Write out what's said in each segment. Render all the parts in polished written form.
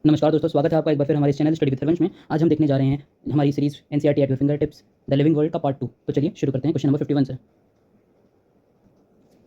नमस्कार दोस्तों, स्वागत है आपका एक बार फिर हमारे चैनल स्टडी विद हरवंश में। आज हम देखने जा रहे हैं हमारी series NCERT at your finger tips the living world का पार्ट 2। तो चलिए शुरू करते हैं क्वेश्चन नंबर 51 से।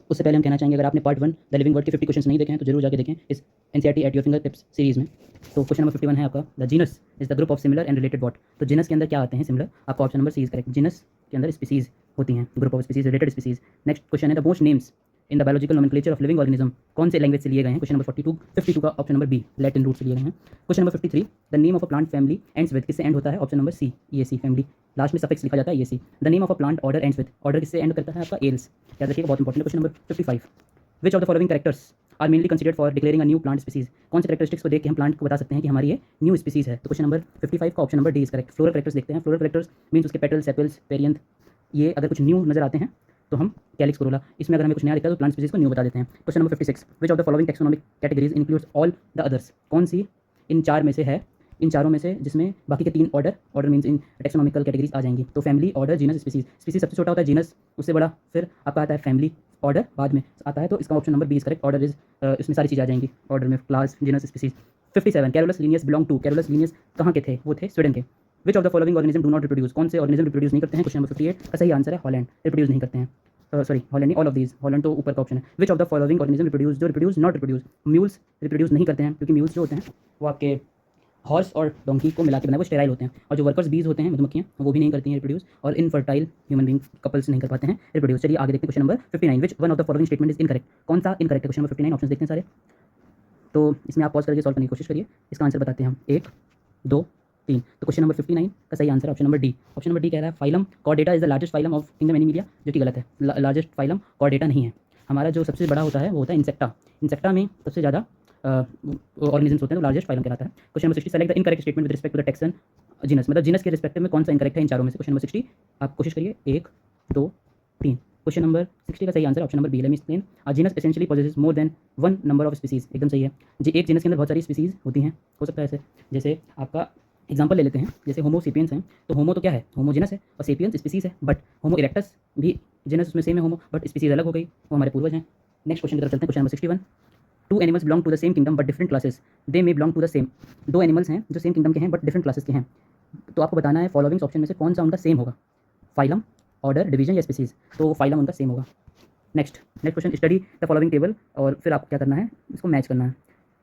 उससे पहले हम कहना चाहेंगे, अगर आपने पार्ट 1 द लिविंग वर्ल्ड के 50 क्वेश्चन नहीं देखे हैं तो जरूर जाके देखें इस NCERT at your finger tips series में। तो क्वेश्चन नंबर 51 है आपका, the genus is the group of similar and related what. तो जीनस के अंदर क्या आते हैं? सिमिलर। आपका option number C is correct. Genus के अंदर स्पीसीज होती हैं, group of species, related species. Next question है, the most names in the biological nomenclature of living organism कौन से लैंग्वेज से लिए गए हैं? क्वेश्चन नंबर 52 का option number B Latin root से लिए गए हैं। Question number 53, the name of a plant family ends with, किससे एंड होता है? ऑप्शन नंबर सी ये सी, फैमिली लास्ट में सफिक्स लिखा जाता है ये C. The name of a plant order ends with, order किससे एंड करता है? आपका एल्स। याद रखिएगा, बहुत important. Question number 55, which of the following characters are mainly considered for declaring a new plant species. कौन से कैरेक्टरिस्टिक्स को देख के हम प्लांट को बता सकते हैं कि हमारी ये न्यू स्पीसीज है? तो क्वेश्चन नंबर 55 का option number D is correct. Floral characters देखते हैं। फ्लोरल कैरेक्टर्स मीन्स उसके पेटल, सेपल्स, पेरियंथ, ये अगर कुछ न्यू नजर आते हैं तो हम कैलिक्स कोरोला, इसमें अगर हमें कुछ नया दिखता है तो प्लांट स्पीसीज को न्यू बता देते हैं। Question number 56, which of the following taxonomic categories includes all the others. कौन सी इन चार में से है, इन चारों में से जिसमें बाकी के तीन order means in taxonomical categories आ जाएंगी? तो family, order, genus, species. Species सबसे छोटा होता है, जीनस उससे बड़ा, फिर आपका आता है फैमिली, ऑर्डर बाद में आता है। तो इसका option number B is correct. Order is, इसमें सारी चीज़ें आ जाएंगी ऑर्डर में, class, genus, species. 57, Carolus Linnaeus belong to, Carolus Linnaeus कहाँ के थे? वो थे स्वीडन के। Which of the following organism do not reproduce, कौन से ऑर्गेनिज्म रिप्रोड्यूस नहीं करते हैं? क्वेश्चन नंबर 58 का सही आंसर है हॉलैंड, रिप्रोड्यूस नहीं करते हैं। सॉरी, हॉलैंड नहीं, ऑल ऑफ दीज। हॉलैंड तो ऊपर का ऑप्शन है। Which of the following organism reproduce, जो reproduce not reproduce, mules reproduce नहीं करते हैं, क्योंकि म्यूल्स जो होते हैं वो आपके हॉर्स और डोंकी को मिला के बनाए, वो स्टेराइल होते हैं। और जो वर्कर्स बीज होते हैं, मधुमक्खियाँ, वो भी नहीं करती हैं रिप्रोड्यूस, और इनफर्टाइल ह्यूमन बींग कपल्स नहीं कर पाते हैं रिप्रोड्यूस। चलिए आगे देखते हैं question number 59, which one of the following statement is incorrect. कौन सा इनकरेक्ट है? क्वेश्चन नंबर 59, ऑप्शन देखते हैं सारे। तो इसमें आप पॉज करके सॉल्व करने की कोशिश करिए, इसका आंसर बताते हैं हम। 1, 2, 3। तो क्वेश्चन नंबर 59 का सही answer option number D. Option number D कह रहा है phylum Chordata is the largest phylum of kingdom Animalia, जो कि गलत है। लार्जेस्ट फाइलम कॉर्डेटा नहीं है। हमारा जो सबसे बड़ा होता है वो होता है इंसेक्टा। इंसेक्टा में सबसे ज़्यादा ऑर्गेनिजम्स होते हैं, तो लार्जेस्ट फाइलम कहलाता है। Question number 60, select the incorrect statement with respect to the taxon genus, मतलब जीनस के रिस्पेक्टिव में कौन सा इनकरेक्ट है इन चारों में से? क्वेश्चन नंबर 60 आप कोशिश करिए। 1, 2, 3। क्वेश्चन नंबर 60 का सही answer option number B, let me explain. A genus essentially possesses more than one number of species, एकदम सही है जी। एक जीनस के अंदर बहुत सारी स्पीसीज होती हैं, हो सकता है ऐसे, जैसे आपका एग्जाम्पल ले लेते हैं, जैसे होमो सेपियंस हैं, तो होमो तो क्या है? होमो जीनस है, और सेपियंस स्पीसीज है। बट होमो इरेक्टस भी जीनस उसमें सेम है होमो, बट स्पीसीज अलग हो गई, वो हमारे पूर्वज हैं। नेक्स्ट क्वेश्चन की तरफ चलते हैं। Question number 61, two animals belong to the same kingdom but different classes, they may belong to the same. दो एनिमल्स हैं जो सेम किंगडम के हैं बट डिफरेंट क्लासेस के हैं, तो आपको बताना है फॉलोइंग ऑप्शन में से कौन सा उनका सेम होगा? फाइलम, ऑर्डर, डिवीजन या स्पीसीज? तो फाइलम उनका सेम होगा। Next question, study the following table, और फिर आपको क्या करना है, इसको मैच करना है।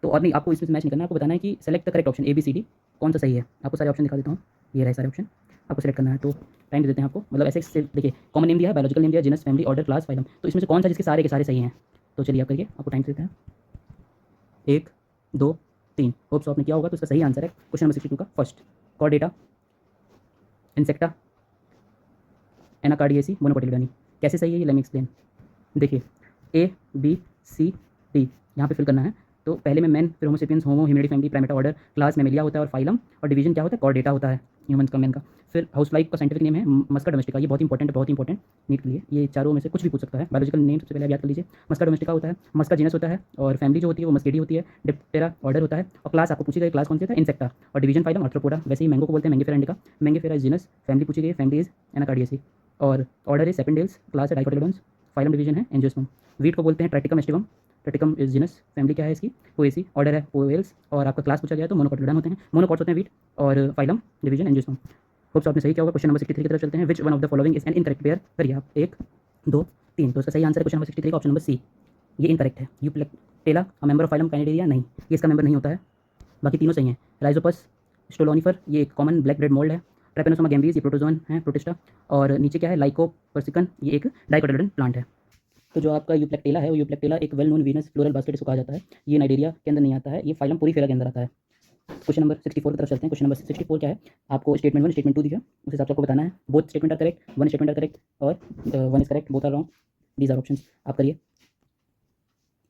तो और नहीं, आपको इसमें से मैच नहीं करना है, आपको बताना है कि select the correct option A B C D, कौन सा सही है। आपको सारे ऑप्शन दिखा देता हूँ, ये रहे सारे ऑप्शन, आपको सेलेक्ट करना है। तो टाइम दे देते हैं आपको, मतलब ऐसे देखिए, कॉमन नेम दिया है, बायोलॉजिकल नेम दिया है, genus, family, order, class, phylum, तो इसमें से कौन सा जिसके सारे के सारे सही हैं? तो चलिए आप करिए, आपको टाइम देते हैं। 1, 2, 3। होप्स आपने किया होगा। तो इसका सही आंसर है क्वेश्चन नंबर 62 का फर्स्ट, कॉर्डेटा, इंसेक्टा, एनाकार्डियेसी, मोनोकोटिलिडानी। कैसे सही है ये, लेट मी एक्सप्लेन। देखिए, ए बी सी डी यहाँ पे फिल करना है। तो पहले में मैन, फिर homo sapiens, homo, hominidae, family, primata, order, class, mammalia होता है, और फाइलम, और डिवीजन क्या होता है? कॉर्डेटा होता है, ह्यूमंस का, मैन का। फिर हाउस फ्लाई का साइंटिफिक नेम है मस्का डोमेस्टिका, ये बहुत इंपॉर्टेंट है, बहुत इंपॉर्टेंट नीट के लिए। ये चारों में से कुछ भी पूछ सकता है। बायोलॉजिकल नेम सबसे पहले आप याद कर लीजिए, मस्का डोमेस्टिका होता है, मस्का जीनस होता है, और फैमिली जो होती है वो मस्केडी होती है, डिप्टेरा ऑर्डर होता है, और क्लास आपको पूछी गई क्लास कौन सी है? इंसेक्टा, और डिवीजन फाइलम आर्थ्रोपोडा। वैसे ही मैंगो को बोलते हैं Mangifera indica, Mangifera is genus, family पूछी गई, फैमिली इज एनाकार्डियेसी, और ऑर्डर इज सेपेंडेल्स, क्लास है डाइकोटिलोडोन्स, फाइलम डिवीजन है एंजियोस्पर्म। वीट को बोलते हैं ट्रैक्टिकम एस्टिवम, ट्रैक्टिकम इज जीनस, फैमिली क्या है इसकी? पोएसी, ऑर्डर है पोएल्स, और आपका क्लास पूछा गया है तो मोनोकोटिलिडन होते हैं, मोनोकॉट्स होते हैं वीट, और फाइलम डिवीजन एंजियोस्पर्म। होप्स आपने सही किया होगा। क्वेश्चन नंबर 63 की तरफ चलते हैं। विच one of the following is an incorrect pair? करिए आप। 1, 2, 3। तो इसका सही आंसर है क्वेश्चन नंबर 63 का ऑप्शन नंबर सी, ये इनकरेक्ट है। Euplectella a member of phylum cnidaria, नहीं, ये इसका मेंबर नहीं होता है। बाकी तीनों सही हैं। राइजोपस स्टोलोनिफर, ये एक कॉमन ब्लैक रेड मोल्ड है। ट्रेपेनोसोमा गैम्बीज, ये प्रोटोजोन है, प्रोटिस्टा। और नीचे क्या है? लाइकोपर्सिकन, ये एक डाइकोटिलेडन प्लांट है। तो जो आपका यूप्लेक्टेला है, वो यूप्लेक्टेला एक well known Venus floral basket इसको कहा जाता है। ये नाइडेरिया के अंदर नहीं आता है, ये फाइलम पोरीफेरा के अंदर आता है। क्वेश्चन नंबर 64 की तरफ चलते हैं। क्वेश्चन नंबर 64 क्या है? आपको स्टेटमेंट 1 स्टेटमेंट 2 दिया, उस हिसाब से आपको बताना है। Both statement are correct, one statement are correct, और one is correct, both are wrong, these are options. आप करिए।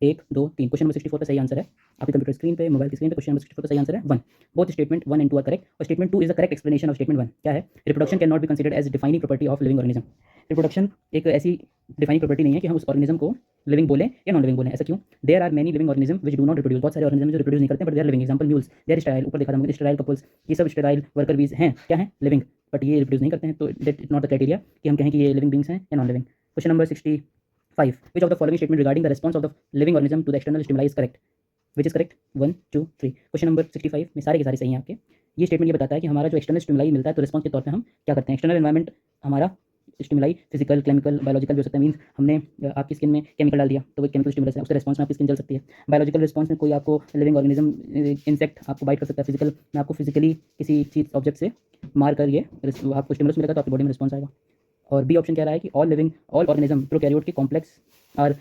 1, 2, 3। क्वेश्चन नंबर 64 का सही आंसर है आपकी कंप्यूटर स्क्रीन पे, मोबाइल की स्क्रीन पे। क्वेश्चन नंबर 64 का सही आंसर है 1। Both statement 1 and 2 are correct, और statement 2 is the correct explanation of statement 1। क्या है? Reproduction can not be considered as defining property of living organism. Reproduction एक ऐसी डिफाइनिंग प्रॉपर्टी नहीं है कि हम उस ऑर्गेनिज्म को लिविंग बोलें या नॉन लिविंग बोलें। ऐसा क्यों? There are many living organism which do not reproduce, बहुत सारे ऑर्गेनिज्म जो रिप्रोड्यूस नहीं करते but they're living. Example mules, they're sterile, ऊपर देखा था हमने स्टेराइल कपल्स, ये सब स्टेराइल वर्कर बीज हैं, क्या हैं? लिविंग, बट ये रिप्रोड्यूस नहीं करते हैं, तो that is not the criteria कि हम कहें कि ये लिविंग बींग्स हैं या non living. Question number 65, which of the following statement regarding the response of the living organism to the external stimuli is correct? Which is correct 1 2 3। Question number 65 में सारे के सारे सही हैं आपके। ये स्टेटमेंट ये बताता है कि हमारा जो एक्सटर्नल स्टिमुलाई मिलता है तो रिस्पॉन्स के तौर पे हम क्या करते हैं। एक्सटर्नल एनवायरनमेंट हमारा स्टिमुलाई फिजिकल, केमिकल, बायोलॉजिकल भी हो सकता है। मीन्स हमने आपकी स्किन में केमिकल डाल दिया तो वो केमिकल स्टिमुलस है, उसके रिस्पॉन्स में आपकी स्किन जल सकती है। बायोलॉजिकल रिस्पॉन्स में कोई आपको लिविंग ऑर्गेनिज्म, इंसेक्ट आपको बाइट कर सकता है। फिजिकल में आपको फिजिकली किसी चीज़ ऑब्जेक्ट से मार कर ये आपको स्टिमुलस मिलेगा तो आपकी बॉडी में रिस्पॉन्स आएगा। और बी ऑप्शन कह रहा है कि ऑल ऑर्गेनिज्म प्रोकैरियोट के complex are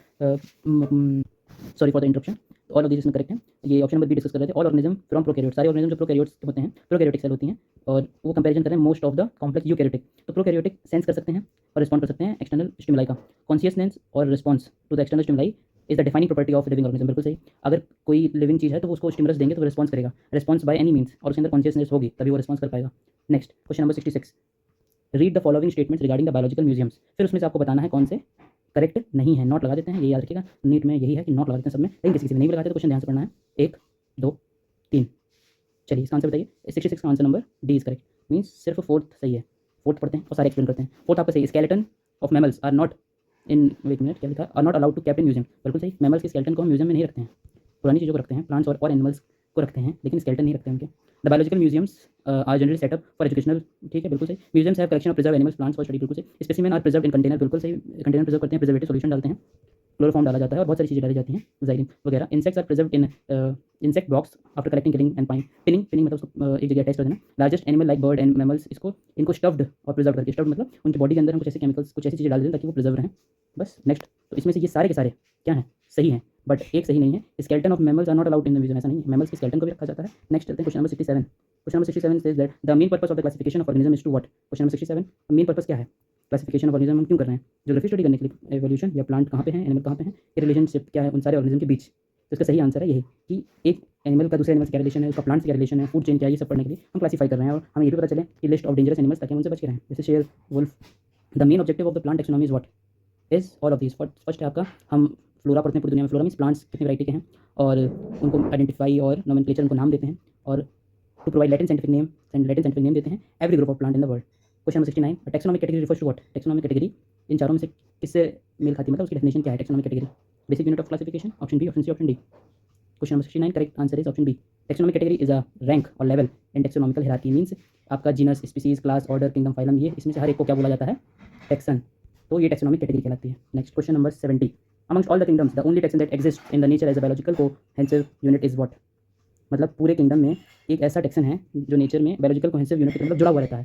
sorry for the interruption, all of this इसमें करेक्ट है। ये ऑप्शन नंबर बी डिस्कस कर रहे थे। ऑल ऑर्गेनिज्म फ्रॉम प्रोकैरियोट, सारे ऑर्गेनिज्म जो प्रोकैरियोट्स होते हैं, प्रोकैरियोटिक सेल होती हैं और वो कंपैरिजन कर रहे हैं most of the complex eukaryotic. तो प्रोकैरियोटिक सेंस कर सकते हैं और रिस्पॉन्ड कर सकते हैं एक्सटर्नल स्टिमुलाई का। कॉन्शियसनेस और response to the external stimuli is the defining property of living organism. बिल्कुल सही। अगर कोई लिविंग चीज़ है तो उसको स्टिमुलस देंगे तो वो रिस्पॉन्स करेगा, रिस्पॉन्स बाय एनी मीन्स, और उसके अंदर कॉन्शियसनेस होगी तभी वो रिस्पॉन्स कर पाएगा। Next question number 66, read the following statements regarding the biological museums. फिर उसमें से आपको बताना है कौन से करेक्ट नहीं है। नोट लगा देते हैं, ये याद रखिएगा, नीट में यही है कि नोट लगा देते हैं सब में, लेकिन किसी में नहीं भी लगाते तो क्वेश्चन ध्यान से पढ़ना है। 1 2 3। चलिए इसका आंसर बताइए। 66 का answer number D is correct. Means सिर्फ फोर्थ सही है, फोर्थ पढ़ते हैं और सारे एक्सप्लेन करते हैं। फोर्थ आपका सही, skeleton of mammals are not in, wait minute क्या लिखा, are not allowed to kept in museum. बिल्कुल सही। मैमल्स के स्केलेटन को हम म्यूजियम में नहीं रखते हैं, पुरानी चीज़ों को रखते हैं, प्लांट्स और एनिमल्स को रखते हैं, लेकिन स्केलेटन नहीं रखते हैं उनके। The biological museums are generally set up for educational, ठीक है बिल्कुल सही। Museums have collection of preserve animals, plants for study, बिल्कुल सही। Specimen are preserve in container, बिल्कुल सही, कंटेनर प्रिजर्व करते हैं, प्रिजर्वेटिव सॉल्यूशन डालते हैं, क्लोरोफॉर्म डाला जाता है और बहुत सारी चीज़ें डाली जाती हैं, ज़ाइलिन वगैरह। Insects are preserve in insect box after collecting, killing and पाइंग, पिनिंग, पिनिंग मतलब उसको एक जगह अटैच कर देना। Largest animal like bird and mammals, इसको इनको स्टफ्ड और प्रिजर्व करके, स्टफ्ड मतलब उनकी बॉडी के अंदर हम कुछ ऐसे केमिकल्स, कुछ ऐसी चीज़ें डाल दें ताकि वो प्रिजर्व रहें, बस। नेक्स्ट, तो इसमें से ये सारे के सारे क्या हैं, सही हैं, बट एक सही नहीं है। Skeleton of mammals are not allowed in the museum, ऐसा नहीं है, मैमल्स के स्केलेटन को भी रखा जाता है। नेक्स्ट चलते हैं question number 67। Question number 67 says that the main purpose of the classification of organism is to what. Question number 67, main purpose क्या है क्लासिफिकेशन ऑफ ऑर्गेनिज्म हम क्यों कर रहे हैं? ज्योग्राफी स्टडी करने के लिए, एवोल्यूशन या प्लांट कहाँ पे है, एनिमल कहाँ पे है, ये रिलेशनशिप क्या है उन सारे ऑर्गेनिज्म के बीच। तो इसका सही आंसर है यही कि एक एनिमल का दूसरे एनिमल से क्या रिलेशन है, उसका प्लांट से क्या रिलेशन है, फूड चेन क्या है, ये सब पढ़ने के लिए हम क्लासीफाई कर रहे हैं। और हमें ये भी पता चले कि लिस्ट ऑफ डेंजरस एनिमल्स, ताकि हम उनसे बच के रहें, जैसे शेर, wolf. The main objective of the plant taxonomy is what, is all of this. First है आपका, हम फ्लोरा पढ़ते हैं पूरी दुनिया में, फ्लोरा मीन्स प्लांट्स कितनी वैरायटी के हैं और उनको आइडेंटिफाई और नोमेनक्लेचर, उनको नाम देते हैं, और to provide Latin scientific name देते हैं every group of plant in the world. Question number 69, taxonomic category refers to what. Taxonomic category इन चारों में से किससे मेल खाती है, मतलब उसकी डेफिनेशन क्या है taxonomic category? Basic unit of classification, option B, option C, option D. Question number 69, correct answer is option B. Taxonomic category is a rank और level in taxonomical hierarchy. Means आपका genus, species, class, order, kingdom, phylum, ये इसमें से हर एक को क्या बोला जाता है, टेक्सन। तो ये टेक्सोनॉमिक कैटेगरी कहलाती है। Next question number 70, amongst all the kingdoms the only taxon that exists in the nature as a biological cohesive unit is what। मतलब पूरे किंगडम में एक ऐसा टेक्सन है जो नेचर में बायोलॉजिकल कोहेसिव यूनिट मतलब जुड़ा हुआ रहता है,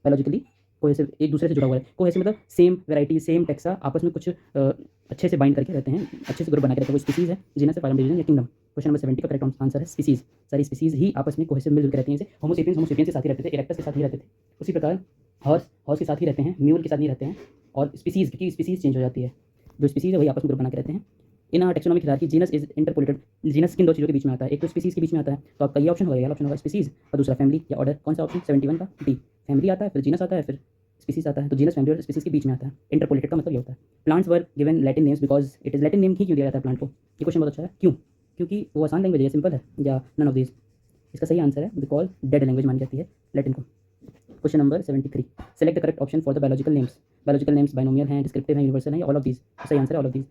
बायोलॉजिकली कोहेसिव, एक दूसरे से जुड़ा हुआ है। कोहेसिव मतलब सेम वैरायटी, सेम टेक्सा आपस में कुछ अच्छे से बाइंड करके रहते हैं, अच्छे से ग्रुप बना के रहते हैं। वो स्पीसीज है, जीनस है, फाइलम, डिवीजन या किंगडम। क्वेश्चन नंबर 70 का करेक्ट आंसर है स्पीसीज। सारी स्पीसीज ही आपस में कोहेसिव मिलकर रहती हैं। जैसे होमोसेपियंस के साथ ही रहते थे, इरेक्टस के साथ ही रहते थे, उसी प्रकार हॉर्स के साथ ही रहते हैं, म्यूल के साथ नहीं रहते हैं। और स्पीसीज, क्योंकि स्पीसीज चेंज हो जाती है, जो स्पीसीज है वही आपस में ग्रुप बना के रहते हैं। इन taxonomic hierarchy genus is interpolated. Genus किन दो चीज़ों के बीच में आता है, एक तो स्पीसीज के बीच में आता है, तो आपका ये ऑप्शन होगा, ऑप्शन होगा स्पीसीज, और दूसरा फैमिली या ऑर्डर। कौन सा ऑप्शन? 71 का डी। फैमिली आता है, फिर जीनस आता है, फिर स्पीसीज आता है। तो जीनस, फैमिली और स्पीसीज के बीच में आता है। इंटरपोलेटेड का मतलब ये होता है। Plants were given Latin names because it is Latin name ही क्यों दिया जाता है प्लांट को? ये क्वेश्चन बहुत अच्छा है। क्यों? क्योंकि वो आसान लैंग्वेज है, सिंपल है, या नन ऑफ दिस। इसका सही आंसर है बिकॉज डेड लैंग्वेज मानी जाती है लैटिन को। Question number 73, select the correct option for the biological names. Biological names binomial हैं, डिस्क्रिप्टिव हैं, यूनिवर्सल हैं, या ऑल ऑफ दीज? सही आंसर है ऑल ऑफ दीज।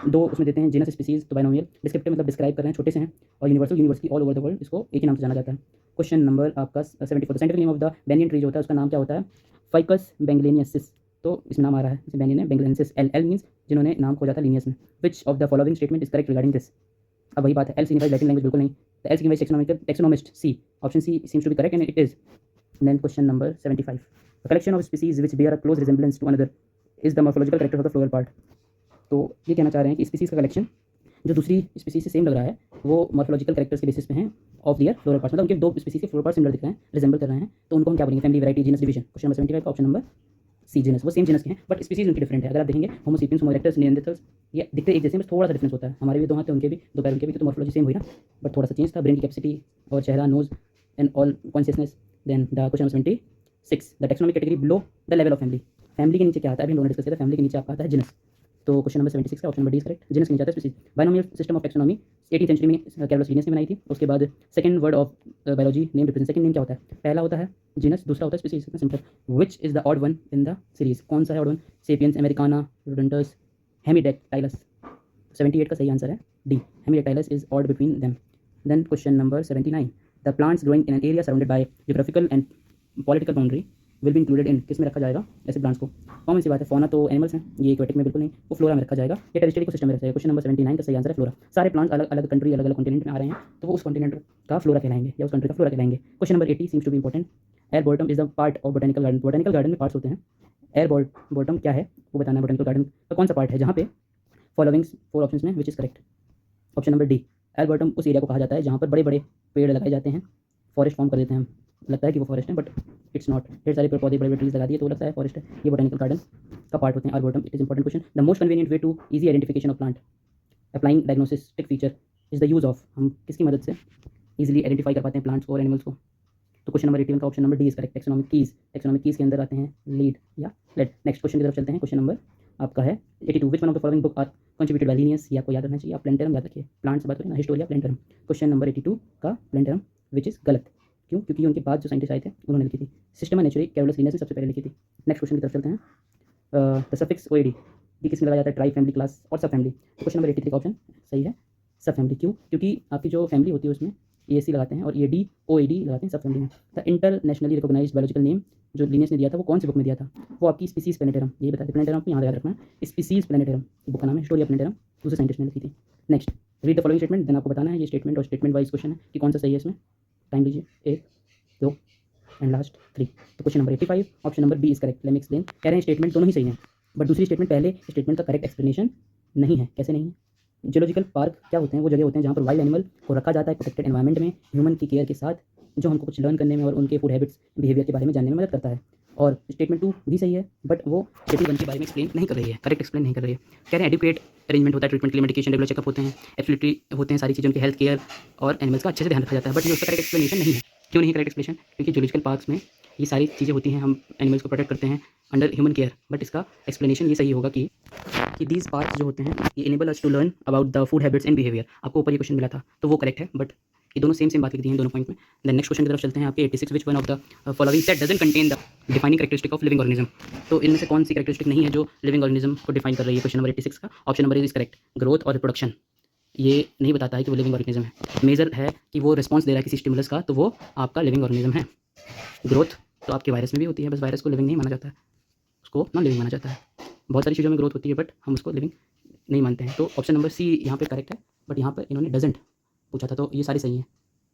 दो उसमें देते हैं, जीनस, स्पीसीज, तो बाइनोमियल। डिस्क्रिप्टिव मतलब डिस्क्राइब कर रहे हैं, छोटे से हैं, और universal all over the world, इसको एक ही नाम से जाना जाता है। क्वेश्चन नंबर आपका 74, scientific name of the banyan tree जो होता है उसका नाम क्या होता है? फाइकस बेंगलेनियसिस। तो इसमें नाम आ रहा है, जैसे बेनियन है, बेंगलेनियसिस, एल मीन्स जिन्होंने नाम खोजा था लीनियस में। विच of the following statement is correct regarding this? अब वही बात है, एल सिग्निफाइज लैटिन लैंग्वेज, बिल्कुल नहीं। तो L signifies taxonomist, C, option C seems to be correct and it is. Then question number 75, a collection of species which bear a close resemblance to another is the morphological character of the floral part। तो ये कहना चाह रहे हैं कि species का collection जो दूसरी स्पीसीज से सेम लग रहा है वो मॉर्फोलॉजिकल कैरेक्टर्स के बेसिस पे हैं ऑफ दियर फ्लोरल पार्ट्स, मतलब उनके दो स्पीसीज के फ्लोरल पार्ट सिमिलर दिख रहे हैं, रिजेंबल कर रहे हैं, तो उनको हम क्या बोलेंगे? Family, variety, genus, division. Question number 75 का ऑप्शन नंबर सी, जीनस। वो सेम जीनस के हैं बट स्पीसीज उनकी डिफरेंट है। अगर आप देखेंगे होमोसेपियंस, होमो इरेक्टस, निएंडरथल्स, ये दिखते एक जैसे, बस थोड़ा सा डिफरेंस होता है। हमारे भी दो हाथ थे, उनके भी दो पैर, उनके भी, तो मॉर्फोलॉजी सेम हुई ना, बट थोड़ा सा चेंज था, ब्रेन की कैपेसिटी और चेहरा, nose and all consciousness. Then the question number 76, the taxonomic category below the level of family. Family के नीचे क्या आता है? अभी हम लोगों ने डिस्कस किया था, फैमिली के नीचे आपका आता है जीनस। तो क्वेश्चन नंबर 76 का option number D is correct. Genus के नीचे आता है species. Binomial system of taxonomy 18th century में कैरोलस लीनियस ने बनाई थी। उसके बाद second word of biology name represent, second name क्या होता है? पहला होता है जीनस, दूसरा होता है स्पीसीज, इतना simple. Which is the odd one in the series? कौन सा है odd one? Sapiens, americana, rodentus, hemidactylus. 78 का सही आंसर है D, hemidactylus is odd between them. Then question number 79, the plants growing in an area surrounded by geographical and political boundary will be included in, किस में रखा जाएगा ऐसे plants को? Common सी बात है, फौना तो एनिमल्स हैं, ये एक्वेटिक में बिल्कुल नहीं, वो फ्लोरा में रखा जाएगा, ये टेरेस्ट्रियल इकोसिस्टम में रखा जाएगा। क्वेश्चन नंबर 79 का सही आंसर है फ्लोरा। सारे प्लांट्स अलग अलग कंट्री, अलग अलग कॉन्टिनेंट में आ रहे हैं, तो वो उस कॉन्टिनेंट का फ्लोरा कहलाएंगे या उस कंट्री का फ्लोरा कहलाएंगे। Question number 80 seems to be important, arboretum is the part of botanical garden. Botanical garden में पार्ट्स होते हैं, एयर बॉटम क्या है वो बताना है, बोटेनिकल गार्डन का कौन सा पार्ट है जहाँ पे फॉलोइंग 4 ऑप्शंस में विच is correct? Option number D, air bottom उस एरिया को कहा जाता है जहाँ पर बड़े बड़े पेड़ लगाए जाते हैं, फॉरेस्ट फॉर्म कर देते हैं हम, लगता है कि वो फॉरेस्ट है बट इट्स नॉट, ढेर सारे पेड़ पौधे बड़े बड़े ट्रीज लगा दिए तो लगता है फॉरेस्ट है, ये बोटेनिकल गार्डन का पार्ट होते हैं air bottom. It is important question. The most convenient way to easy identification of plant applying diagnostic feature is the use of, हम किसकी मदद से इजीली आइडेंटिफाई कर पाते हैं प्लांट्स को और एनिमल्स को? तो क्वेश्चन नंबर 81 का option number D is correct, taxonomic keys. Taxonomic keys के अंदर आते हैं लीड या लेड। नेक्स्ट क्वेश्चन की तरफ चलते हैं। क्वेश्चन नंबर आपका है 82, which one of the following book are contributed by Linnaeus, ये आपको याद रखना चाहिए, आप प्लेंटरम याद रखिए, प्लांट्स बात करें ना, हिस्टोरिया प्लेंटरम। क्वेश्चन नंबर 82 का प्लेंटरम विच इज गलत, क्यों? क्योंकि उनके बाद जो साइंटिस्ट आए थे उन्होंने लिखी थी, सिस्टमा नेचुरली कैरोलस लिनस ने सबसे पहले लिखी थी। नेक्स्ट क्वेश्चन की तरफ चलते हैं। द सफिक्स ओएडी ये किसमें लगाया जाता है? ट्राई फैमिली, क्लास और सब फैमिली। क्वेश्चन नंबर 83 का ऑप्शन सही है सब फैमिली। क्यों? क्योंकि आपकी जो फैमिली होती है उसमें EAC लगाते हैं और EAD OAD लगाते हैं सब फैमिली में। The internationally recognised biological name जो लिनियस ने दिया था वो कौन सी बुक में दिया था? वो आपकी स्पीसीज प्लेनेटेरम, ये बताते प्लेनेटेरम आपको यहाँ याद रखना है, स्पीसीज प्लेनेटेरम की बुक का नाम है, हिस्टोरिया प्लेनेटेरम दूसरे साइंटिस्ट ने लिखी थी। Next read the following statement, then आपको बताना है ये स्टेटमेंट और स्टेटमेंट वाइज क्वेश्चन है कि कौन सा सही है इसमें। टाइम लीजिए, 1 2 एंड लास्ट 3। तो question number 85 option number B is correct. Let me explain, कह रहे हैं स्टेटमेंट दोनों ही सही हैं बट दूसरी स्टेटमेंट पहले स्टेटमेंट का करेक्ट एक्सप्लेनेशन नहीं है। कैसे नहीं है? जियोलॉजिकल पार्क क्या होते हैं? वो जगह होते हैं जहाँ पर वाइल्ड एनिमल को रखा जाता है प्रोटेक्टेड एनवायरनमेंट में ह्यूमन की केयर के साथ, जो हमको कुछ लर्न करने में और उनके फूड हैबिट्स बिहेवियर के बारे में जानने में मदद करता है। और स्टेटमेंट 2 भी सही है बट वो स्टेटमेंट 1 के बारे में एक्सप्लेन नहीं कर रही है, करेक्ट एक्सप्लेन नहीं कर रही है। कह रहे हैं एडुकेट अरेंजमेंट होता है ट्रीटमेंट के लिए, मेडिकेशन रेगुलर चेकअप होते हैं, एब्सोल्युटली होते हैं सारी चीज़ें, उनकी हेल्थ केयर और एनिमल्स का अच्छे से ध्यान रखा जाता है, बट ये उसका करेक्ट एक्सप्लेनेशन नहीं है। क्यों नहीं करेक्ट एक्सप्लेनेशन? क्योंकि जूलॉजिकल पार्क्स में ये सारी चीज़ें होती हैं, हम एनिमल्स को प्रोटेक्ट करते हैं अंडर ह्यूमन केयर, बट इसका एक्सप्लेनेशन ये सही होगा कि दीज पार्ट्स जो होते हैं ये enable us to learn about the food habits and behaviour. आपको ऊपर ये क्वेश्चन मिला था तो वो करेक्ट है, बट ये दोनों सेम बात लिखी हैं दोनों पॉइंट में। देन नेक्स्ट क्वेश्चन की तरफ चलते हैं आपके 86, विच one of the following set doesn't contain the defining characteristic of living organism. तो इनमें से कौन सी कैरेक्टरिस्टिक नहीं है जो लिविंग ऑर्गेनिज्म को डिफाइन कर रही है? क्वेश्चन नंबर 86 का option number is correct, growth और रिप्रोडक्शन। ये नहीं बताता है कि वो लिविंग ऑर्गेनिज्म है, मेजर है कि वो रिस्पॉन्स दे रहा है किसी स्टिमुलस का, तो वो आपका लिविंग ऑर्गेनिज्म है। ग्रोथ तो आपके वायरस में भी होती है, बस वायरस को लिविंग नहीं माना जाता है, उसको नॉन लिविंग माना जाता है। बहुत सारी चीज़ों में ग्रोथ होती है बट हम उसको लिविंग नहीं मानते हैं। तो ऑप्शन नंबर सी यहाँ पे करेक्ट है, बट यहाँ पर इन्होंने डजेंट पूछा था तो ये सारी सही हैं,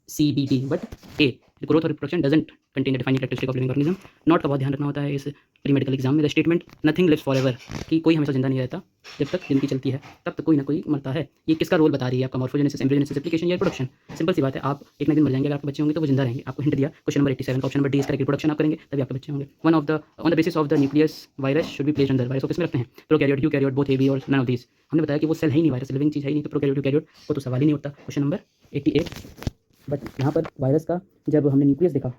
CBD, बट ए ग्रोथ और reproduction doesn't contain the defining characteristic of living organism. Not का बहुत ध्यान रखना होता है इस प्री मेडिकल एग्जाम में। The statement nothing lives for ever, कि कोई हमेशा जिंदा नहीं रहता, जब तक जिंदगी चलती है तब तक कोई ना कोई मरता है। ये किसका रोल बता रही है? आपका मॉर्फोजेनेसिस, एम्ब्रियोजेनेसिस, रेप्लिकेशन या रिप्रोडक्शन। सिंपल सी बात है, आप एक ना दिन मर जाएंगे, अगर आपके बच्चे होंगे तो वो जिंदा रहेंगे, आपको हिंट दिया। क्वेश्चन नंबर 87 का option number D is correct, reproduction आप करेंगे तभी आपके बच्चे होंगे। One of the on the basis of the nucleus virus should be placed under, virus को किसमें रखते हैं? Prokaryote, eukaryote, both A B और नन ऑफ दीस। हमने बताया कि वो सेल है ही नहीं, वायरस लिविंग चीज़ है ही नहीं, तो प्रोकैरियोट यूकैरियोट को तो सवाल ही नहीं उठता। क्वेश्चन नंबर 88, बट यहाँ पर वायरस का जब हमने न्यूक्लियस देखा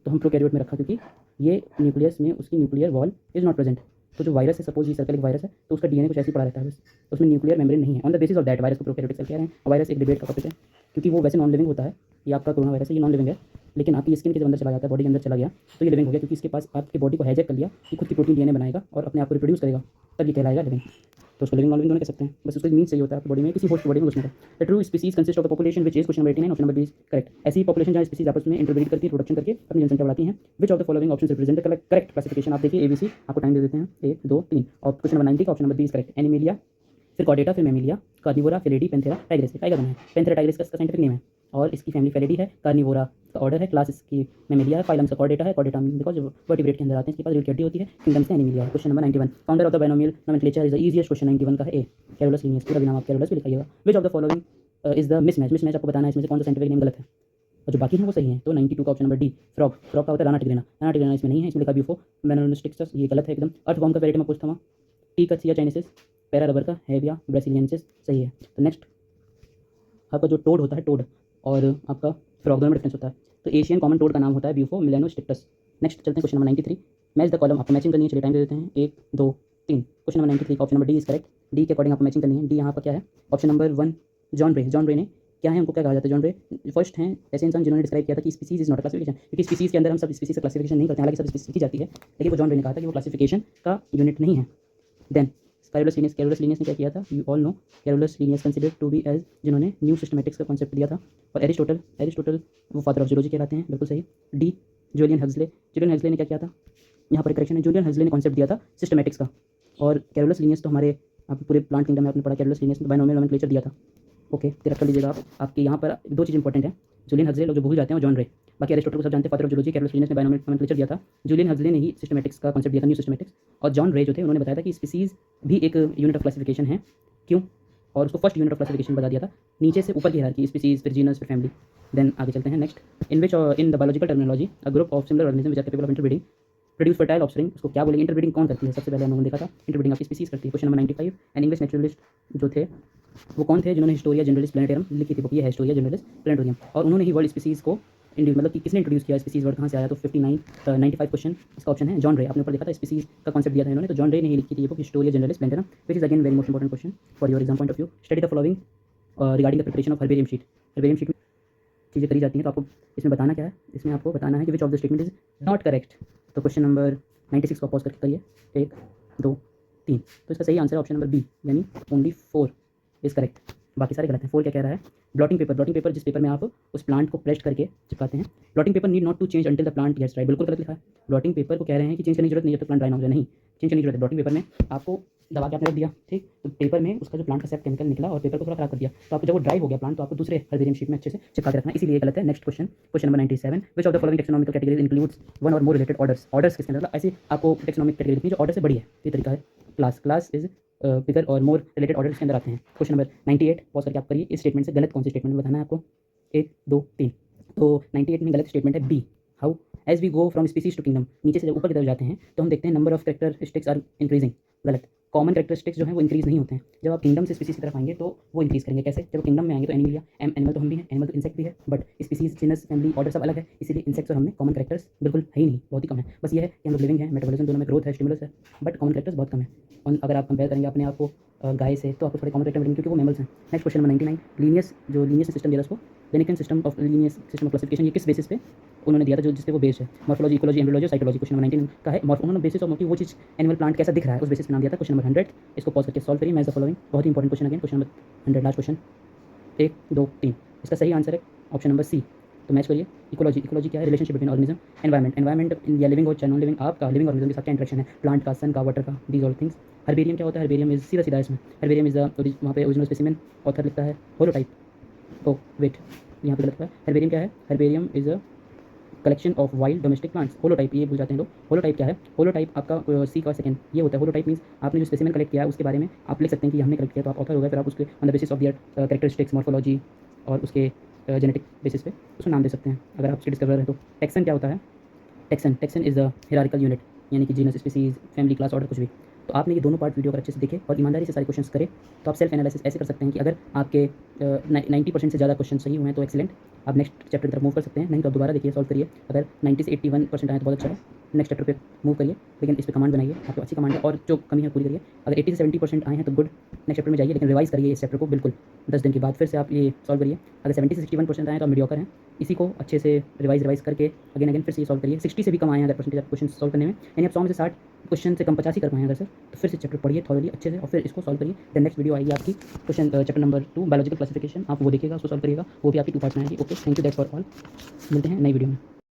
तो हम प्रोकैरियोट में रखा क्योंकि ये न्यूक्लियस में उसकी nuclear wall is not present. तो जो वायरस है, सपोज ये सर्कल एक वायरस है तो उसका DNA कुछ ऐसे ही पड़ा रहता है बस, तो उसमें न्यूक्लियर मेम्ब्रेन नहीं है। On the basis of that virus को प्रोकैरियोटिक सेल कह रहे हैं। और वायरस एक डिबेट का टॉपिक है क्योंकि वो वैसे नॉन लिविंग होता है, ये आपका कोरोना वायरस है, ये नॉन लिविंग है, लेकिन आपकी स्किन के जब अंदर चला जाता है, बॉडी के अंदर चला गया तो ये लिविंग हो गया, क्योंकि इसके पास आपकी बॉडी को हाईजैक कर लिया कि खुद की प्रोटीन DNA बनाएगा और अपने आप को रिप्रोड्यूस करेगा, तब ये कहलाएगा लिविंग। तो उसको लिविंग नॉन लिविंग दोनों कह सकते हैं, बस उसका मीन सही होता है आपकी बॉडी में, किसी होस्ट बॉडी में घुसने का। The true species consist of the population which is question number 89, option number B is correct. ऐसी पॉपुलेशन जहाँ स्पीसीज आपस में इंटरब्रीड करके प्रोडक्शन करके अपनी जनसंख्या बढ़ाती हैं। विच of the following option represent the correct classification? आप देखिए ABC, आपको टाइम दे देते हैं 1 2 3। और क्वेश्चन नंबर 90 का option number B is correct, Animalia, फिर कॉर्डेटा, फिर Mammalia, Carnivora, Felidae, Panthera, tigris. Tiger बना है, पेंथेरा टाइग्रेस का साइंटिफिक नेम है, और इसकी फैमिली फेलिडी है, कार्निवोरा का ऑर्डर है, क्लास इसकी मेमिलिया है, फाइलम का कॉर्डेटा है, कॉर्डेटा बिकॉज वर्टिब्रेट के अंदर आते हैं, इसके पास रीढ़ की हड्डी होती है, किंगडम से एनिमिलिया है। Question number 91, founder of the binomial nomenclature is the easiest. Question 91 का है ए, कैरोलस लिनियस, पूरा भी नाम आप कैरोलस भी लिखाइएगा। Which of the following is the mismatch? Mismatch आपको बताना है इसमें से कौन सा साइंटिफिक नेम गलत है, और जो बाकी हैं वो सही हैं। तो 92 का option number D, frog. Frog का होता है राना टिग्रिना, राना टिग्रिना इसमें नहीं है, इसमें लिखा ब्यूफो मेनोस्टिक्सस, ये गलत है एकदम। अर्थवॉर्म का वेराइटी में पूछता था, टी कथिया चाइनेसिस, पैरा रबर का हैविया ब्रासिलियंसिस सही है। तो नेक्स्ट आपका जो टोड होता है, टोड और आपका फ्रॉग दोनों में डिफरेंस होता है। तो एशियन कॉमन टोड का नाम होता है ब्यूफो मिलेनोस्टिक्टस। नेक्स्ट चलते हैं question number 93, match the column. आपको मैचिंग करनी है, चलिए टाइम दे देते हैं 1 2 3। क्वेश्चन नंबर 93 का option number D is correct, D के अकॉर्डिंग आपको मैचिंग करनी है। डी यहाँ पर क्या है? ऑप्शन नंबर 1 जॉन रे। जॉन रे ने क्या है, उनको क्या कहा जाता है? जॉन रे फर्स्ट हैं ऐसे इंसान जिन्होंने डिस्क्राइब किया था कि स्पीसीज इज नॉट क्लासिफिकेशन, क्योंकि स्पीसीज के अंदर हम सब स्पीसीज का क्लासिफिकेशन नहीं करते हैं, हालांकि सब स्पीसीज की जाती है, लेकिन वो जॉन रे ने कहा था कि वो क्लासिफिकेशन का यूनिट नहीं है। देन कैरोलस लीनियस ने क्या किया था, you all know Carolus Linnaeus considered to be as, जिन्होंने न्यू सिस्टमैटिक्स का कॉन्सेप्ट दिया था। और एरिस्टोटल वो फादर ऑफ जियोलॉजी कहलाते हैं, बिल्कुल सही। डी जूलियन हक्सले ने क्या किया था, यहाँ पर करेक्शन है, जूलियन हक्सले ने कॉन्सेप्ट दिया था सिस्टमैटिक्स का। और कैरोलस लीनियस तो हमारे आप पूरे प्लांट किंगडम में आपने पढ़ा, कैरोलस लीनियस ने बाइनोमियल नोमेनक्लेचर दिया था। ओके, फिर कर लीजिएगा आप, आपके यहाँ पर दो चीज़ इंपॉर्टेंट है, जूलियन हक्सले लोग जो भूल जाते हैं, और जॉन रे। बाकी एरिस्टोटल को सब जानते हैं, father of geology, Carolus Linnaeus ने बाइनोमियल नोमेनक्लेचर दिया था, जूलियन हक्सले ने ही सिस्टमैटिक्स का कॉन्सेप्ट दिया था, न्यू सिस्टमैटिक्स। और जॉन रे जो थे, उन्होंने बताया था कि स्पीसीज भी एक यूनिट ऑफ क्लासिफिकेशन है, क्यों, और उसको फर्स्ट यूनिट ऑफ क्लासिफिकेशन बता दिया था, नीचे से ऊपर की हायरार्की, स्पीसीज, फिर जीनस, फिर फैमिली। देन आगे चलते हैं next, in which in the biological terminology a group of similar organism which are capable of interbreeding produce fertile offspring. उसको क्या बोलेंगे, इंटरब्रीडिंग कौन करती है, सबसे पहले हम लोगों ने देखा था इंटरब्रीडिंग आपकी स्पीसीज करती है। Question number 95, an English naturalist जो थे वो कौन थे, जिन्होंने हिस्टोरिया जनरलिस प्लानिटेरियम लिखी थी बुक, ये है हिस्टोरिया जनरलिस प्लानिटेरियम। और उन्होंने ही वर्ल्ड स्पीसीज को मतलब कि किसने इंट्रोड्यूस किया, स्पीसीज वर्ड कहाँ से आया, तो 95 क्वेश्चन इसका ऑप्शन है जॉन रे। आपने ऊपर देखा था स्पीसीज का कॉन्सेप्ट दिया था इन्होंने, तो जॉन रे ने ही लिखी थी ये book historia generalis plantarum, which is again very most important question for your exam point of view. Study the following regarding the preparation of herbarium sheet. Herbarium sheet में चीज़ें करी जाती हैं, तो आपको इसमें बताना क्या है, इसमें आपको बताना है कि विच of the statement is not correct. तो क्वेश्चन नंबर 96 को पॉज करके करिए, 1 2 3। तो इसका सही आंसर है ऑप्शन नंबर बी, यानी ओनली 4 इज करेक्ट, बाकी सारे गलत हैं। 4 क्या कह रहा है, ब्लॉटिंग पेपर जिस पेपर में आप उस प्लांट को प्रेस्ड करके चिपकाते हैं, blotting paper need not to change until the plant gets dry, बिल्कुल गलत लिखा है। ब्लॉटिंग पेपर को कह रहे हैं कि चेंज करने की जरूरत नहीं जब तक प्लांट ड्राई ना हो जाए, नहीं चेंज करने की जरूरत है। ब्लॉटिंग पेपर में आपको दबा के आपने रख दिया, ठीक, तो पेपर में उसका जो प्लांट का सेफ केमिकल निकला और पेपर को थोड़ा खराब कर दिया, तो आपको जब वो ड्राई हो गया प्लांट, तो आपको दूसरे हर्बेरियम शीट में अच्छे से चिपका के रखना, इसीलिए गलत है। Next question number 97, which of the following taxonomical categories includes one और मोर रिलेटेड ऑर्डर्स। ऑर्डर्स किसके अंदर, ऐसे आपको टेक्सोनॉमिक कैटेगरी लिखनी जो ऑर्डर से बड़ी है, ये तरीका है। क्लास इज बिगर और मोर रिलेटेड ऑर्डर इसके अंदर आते हैं। क्वेश्चन नंबर 98 पॉज करके आप करिए, इस स्टेटमेंट से गलत कौन सी स्टेटमेंट बताना है आपको, 1 2 3। तो 98 में गलत स्टेटमेंट है B, how as we go from species to kingdom, नीचे से जब ऊपर की तरफ जाते हैं तो हम देखते हैं number of characteristics are increasing, गलत। कॉमन कैरेक्टरिस्टिक्स जो है वो इंक्रीज नहीं होते हैं, जब आप किंगडम से स्पीसीज की तरफ आएंगे तो वो इंक्रीज करेंगे। कैसे, जब किंगडम में आएंगे तो एनिमल एनिमल तो हम भी हैं, एनिमल तो इंसेक्ट भी है, but species, genus, family, order सब अलग है, इसीलिए इंसेक्ट्स और हमें कॉमन कैरेक्टर्स बिल्कुल है ही नहीं, बहुत ही कम है। बस ये है कि हम लोग लिविंग है, मेटाबॉलिज्म दोनों में ग्रोथ है, स्टिमुलस है, बट कॉमन कैरेक्टर्स बहुत कम है। और अगर आप कंपेयर करेंगे अपने आप को गाय से, तो आपको थोड़े कॉमन कैरेक्टर मिलेंगे क्योंकि वो मैमल्स हैं। Next question number 99, Linnaeus system दिया था उसको, लेनिकन सिस्टम ऑफ क्लासिफिकेशन, ये किस बेसिस पे उन्होंने दिया था, जो जिसपे वो बेस्ड है, morphology, ecology, embryology, psychology. Question number 19 का है उन्होंने बेसिस ऑफ कि वो चीज़ एनिमल प्लांट कैसा दिख रहा है उस बेसिस पे नाम दिया था। क्वेश्चन नंबर 100, इसको पॉज करके सॉल्व करिए, मैच द फॉलोइंग, बहुत ही important question again. Question number 100 last question, 1 2 3, इसका सही आंसर है ऑप्शन नंबर सी। तो मैच करिए, इकोलॉजी क्या है, रिलेशनशिप बिटवीन ऑर्गेनिज्म, एनवायरमेंट या लिविंग और नॉन लिविंग, आपका लिविंग ऑर्गेनिज्म के साथ क्या इंटरेक्शन है, प्लांट का, सन का, वाटर का, दीज ऑल थिंग्स। हर्बेरियम क्या होता है, हर्बेरियम इज सीधा इसमें, हर्बेरियम इज द वहाँ पे ओरिजिनल स्पेसिमेन, ऑथर लिखता है होलोटाइप। ओ वेट, यहाँ पे गलत है, हर्बेरियम क्या है, herbarium is a collection of wild domestic plants. Holotype ये भूल जाते हैं लोग, होलोटाइप क्या है, होलोटाइप आपका सी का सेकंड ये होता है। होलोटाइप मींस आपने जो स्पेसिमेन कलेक्ट किया है उसके बारे में आप लिख सकते हैं कि हमने कलेक्ट किया, तो आप ऑथर हो गए, फिर आप उसके on the basis of their characteristics, morphology और उसके जेनेटिक बेसिस पे उसको नाम दे सकते हैं अगर आप उसके डिस्कवर है तो। टेक्सन क्या होता है, taxon is the hierarchical unit, यानी कि genus, species, family, class, order, कुछ भी। तो आपने ये दोनों पार्ट वीडियो अगर अच्छे से देखे और ईमानदारी से सारे क्वेश्चंस करें तो आप सेल्फ एनालिसिस ऐसे कर सकते हैं कि अगर आपके 90% से ज़्यादा क्वेश्चन सही हुए हैं तो एक्सीलेंट, आप नेक्स्ट चैप्टर की तरफ मूव कर सकते हैं। नहीं तो आप दोबारा देखिए, सॉल्व करिए, अगर 90 से 81% आए तो बहुत अच्छा है, नेक्स्ट चैप्टर पे मूव करिए, लेकिन इस पर कमांड बनाइए, आपको अच्छी कमांड है और जो कमी है पूरी करिए। अगर 80 से 70% आए हैं तो गुड, नेक्स्ट चैप्टर में जाइए, लेकिन रिवाइज करिए इस चैप्टर को बिल्कुल 10 दिन के बाद फिर से आप ये सॉल्व करिए। अगर 70 से 61% आए तो आप मीडियोकर हैं, इसी को अच्छे से रिवाइज करके अगेन फिर से ये सॉल्व करिए। 60 से भी कम आए हैं अगर परसेंटेज क्वेश्चन सॉल्व करने में, यानी आप 100 में से 60 क्वेश्चन से कम 50 ही कर पाए हैं अगर सर, तो फिर से चैप्टर पढ़िए थॉरली अच्छे से और फिर इसको सॉल्व करिए। देन नेक्स्ट वीडियो आएगी आपकी question chapter number 2 biological classification, आप वो देखिएगा, उसको सॉल्व करिएगा, वो भी आपकी 2 पार्ट्स में आएगी। Okay, thank you, that's for all, मिलते हैं नई वीडियो में।